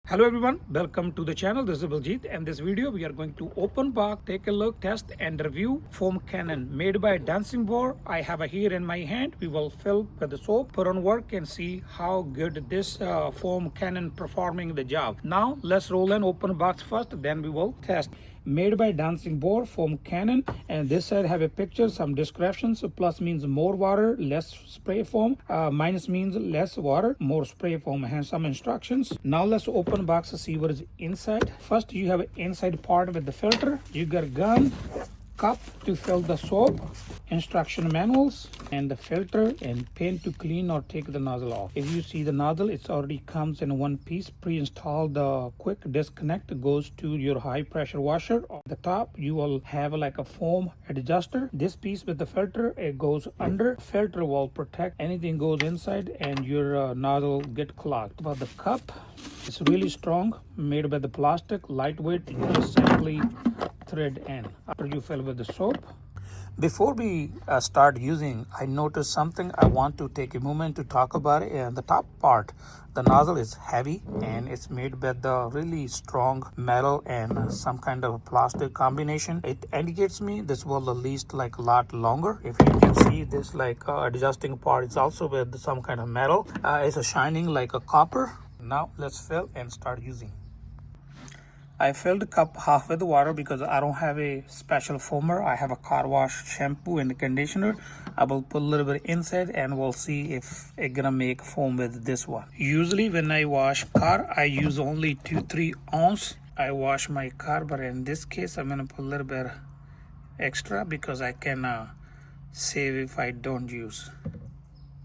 Hello everyone, welcome to the channel. This is Baljit, and this video we are going to open box, take a look, test and review foam cannon made by Dancingboar. I have a here in my hand. We will fill with the soap, put on work and see how good this foam cannon performing the job. Now let's roll in open box first, then we will test. Made by Dancingboar foam cannon, and this side have a picture, some descriptions. So plus means more water, less spray foam. Minus means less water, more spray foam, and some instructions. Now let's open box to see what is inside. First you have an inside part with the filter. You got a gun, cup to fill the soap, instruction manuals, and the filter and pin to clean or take the nozzle off. If you see the nozzle, it already comes in one piece pre-installed. The quick disconnect goes to your high pressure washer. On the top you will have like a foam adjuster. This piece with the filter, it goes under. Filter will protect anything goes inside and your nozzle get clogged. But the cup, it's really strong, made by the plastic, lightweight. You just simply thread in after you fill with the soap. Before we start using, I noticed something. I want to take a moment to talk about it. And the top part, the nozzle is heavy and it's made with the really strong metal and some kind of plastic combination. It indicates me this will at least like a lot longer. If you can see this like adjusting part, it's also with some kind of metal. It's a shining like a copper. Now let's fill and start using. I filled the cup half with water because I don't have a special foamer. I have a car wash shampoo and conditioner. I will put a little bit inside and we'll see if it's gonna make foam with this one. Usually when I wash car, I use only 2-3 ounce. I wash my car, but in this case I'm gonna put a little bit extra because I can save if I don't use.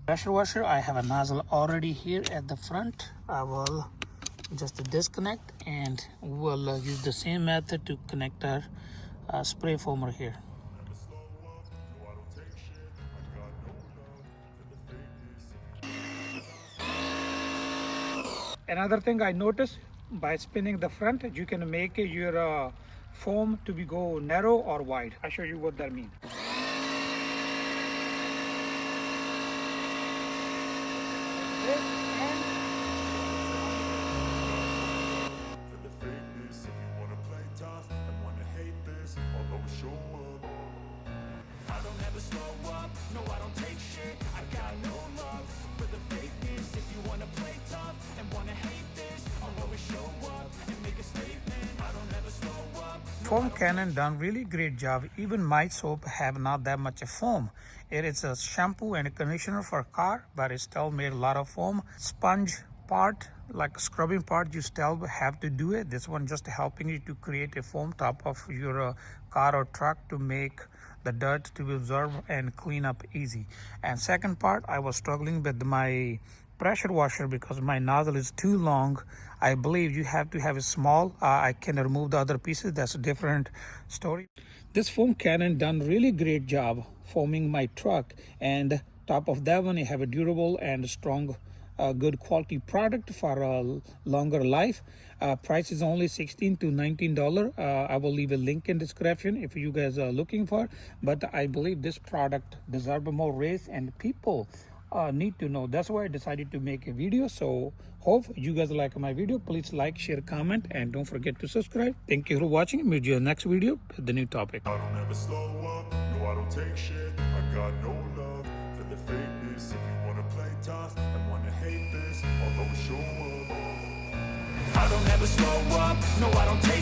Pressure washer, I have a nozzle already here at the front. I will just disconnect and we'll use the same method to connect our spray foamer here. Another thing I noticed, by spinning the front you can make your foam to be go narrow or wide. I'll show you what that means. Foam cannon done really great job. Even my soap have not that much of foam. It is a shampoo and a conditioner for car, but it still made a lot of foam. Sponge part, like scrubbing part, you still have to do it. This one just helping you to create a foam top of your car or truck to make the dirt to be absorbed and clean up easy. And second part, I was struggling with my pressure washer because my nozzle is too long. I believe you have to have a small. I can remove the other pieces. That's a different story. This foam cannon done really great job foaming my truck, and top of that one you have a durable and strong good quality product for a longer life. Price is only $16 to $19. I will leave a link in description if you guys are looking for, but I believe this product deserves more raise and people need to know. That's why I decided to make a video. So hope you guys like my video. Please like, share, comment, and don't forget to subscribe. Thank you for watching. Meet you in the next video with the new topic. I don't ever slow up, no I don't take shit. I got no love for the fakeness. If you wanna play tough and wanna hate this, I'll always show up. I don't ever slow up, no I don't take